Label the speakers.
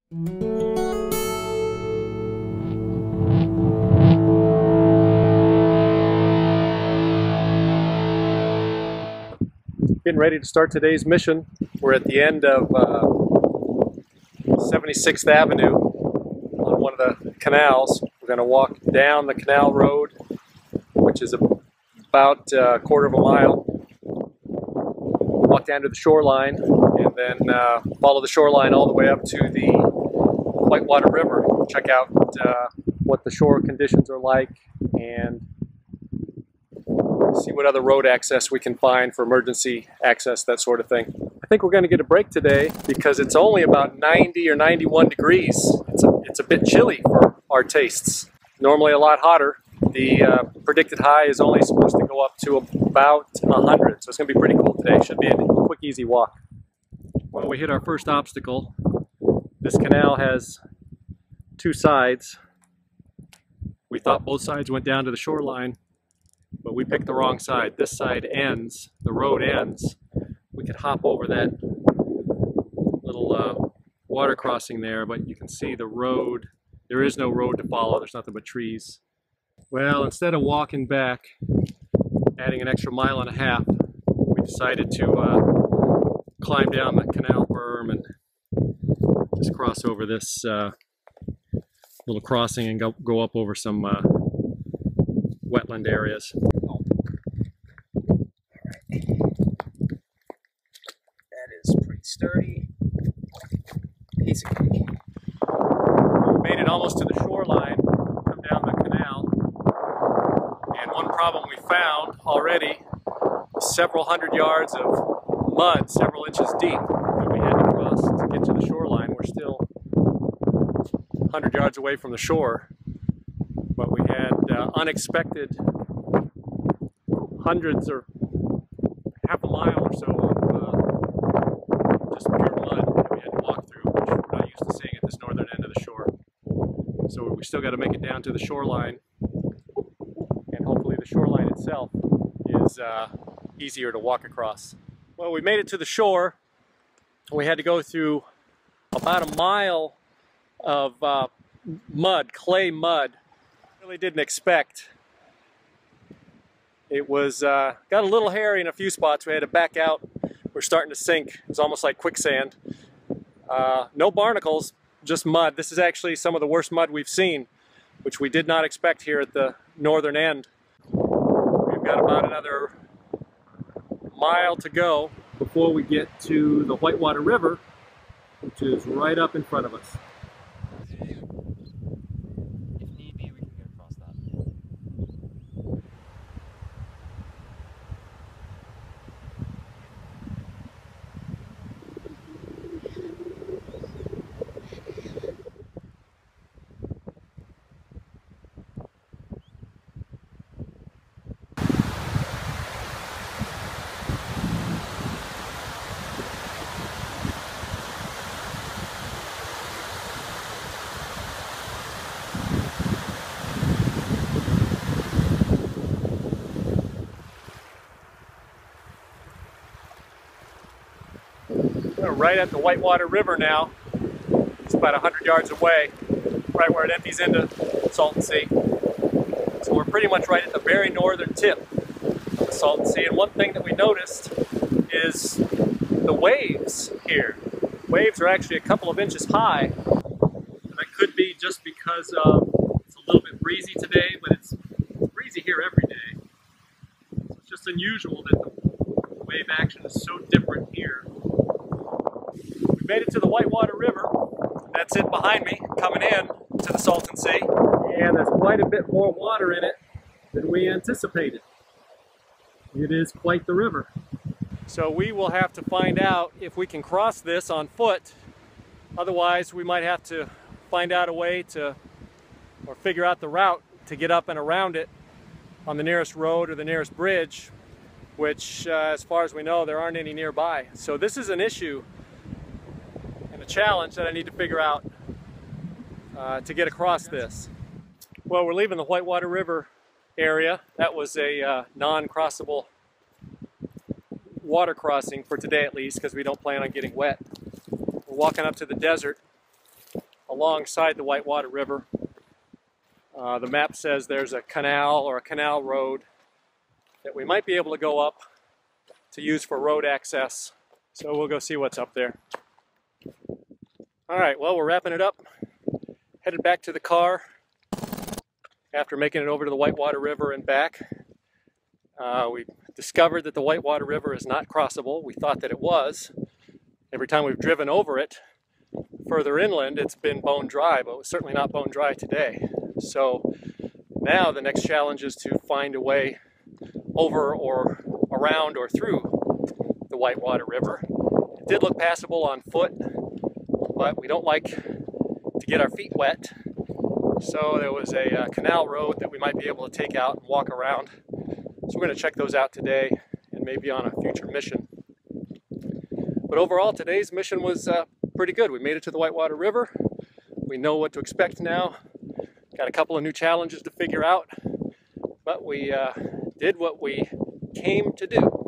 Speaker 1: Getting ready to start today's mission. We're at the end of 76th Avenue on one of the canals. We're going to walk down the canal road, which is about a quarter of a mile. Walk down to the shoreline and then follow the shoreline all the way up to the Whitewater River. Check out what the shore conditions are like and see what other road access we can find for emergency access, that sort of thing. I think we're going to get a break today because it's only about 90 or 91 degrees. It's a bit chilly for our tastes. Normally a lot hotter. The predicted high is only supposed to go up to about 100, so it's going to be pretty cool today. Should be a quick, easy walk. Well, we hit our first obstacle. This canal has two sides. We thought both sides went down to the shoreline, but we picked the wrong side. This side ends, the road ends. We could hop over that little water crossing there, but you can see the road. There is no road to follow. There's nothing but trees. Well, instead of walking back, adding an extra mile and a half, we decided to climb down the canal berm and just cross over this little crossing and go up over some wetland areas.
Speaker 2: That is pretty sturdy. Piece of cake.
Speaker 1: We made it almost to the shoreline, come down the canal, and one problem we found already was several hundred yards of mud, several inches deep, that we had to cross to get to the shoreline. We're still 100 yards away from the shore, but we had unexpected hundreds or half a mile or so of just pure mud that we had to walk through, which we're not used to seeing at this northern end of the shore. So we still got to make it down to the shoreline, and hopefully the shoreline itself is easier to walk across. Well, we made it to the shore. We had to go through about a mile of mud, clay mud. Really didn't expect. It was got a little hairy in a few spots. We had to back out. We're starting to sink. It was almost like quicksand. No barnacles, just mud. This is actually some of the worst mud we've seen, which we did not expect here at the northern end. We've got about another mile to go before we get to the Whitewater River, which is right up in front of us. We're right at the Whitewater River now. It's about 100 yards away, right where it empties into Salton Sea. So we're pretty much right at the very northern tip of the Salton Sea. And one thing that we noticed is the waves here. Waves are actually a couple of inches high. And that could be just because it's a little bit breezy today, but it's breezy here every day. So it's just unusual that the wave action is so different here. We made it to the Whitewater River. That's it behind me, coming in to the Salton Sea. And there's quite a bit more water in it than we anticipated. It is quite the river. So we will have to find out if we can cross this on foot. Otherwise, we might have to find out a way to, or figure out the route to get up and around it on the nearest road or the nearest bridge, which, as far as we know, there aren't any nearby. So this is an issue and a challenge that I need to figure out to get across this. Well, we're leaving the Whitewater River area. That was a non-crossable water crossing for today, at least, because we don't plan on getting wet. We're walking up to the desert, alongside the Whitewater River. The map says there's a canal or a canal road that we might be able to go up to use for road access. So we'll go see what's up there. All right, well, we're wrapping it up. Headed back to the car after making it over to the Whitewater River and back. We discovered that the Whitewater River is not crossable. We thought that it was. Every time we've driven over it further inland, it's been bone dry, but it was certainly not bone dry today. So now the next challenge is to find a way over or around or through the Whitewater River. It did look passable on foot, but we don't like to get our feet wet. So there was a canal road that we might be able to take out and walk around. So we're going to check those out today and maybe on a future mission. But overall, today's mission was pretty good. We made it to the Whitewater River. We know what to expect now. Got a couple of new challenges to figure out, but we did what we came to do.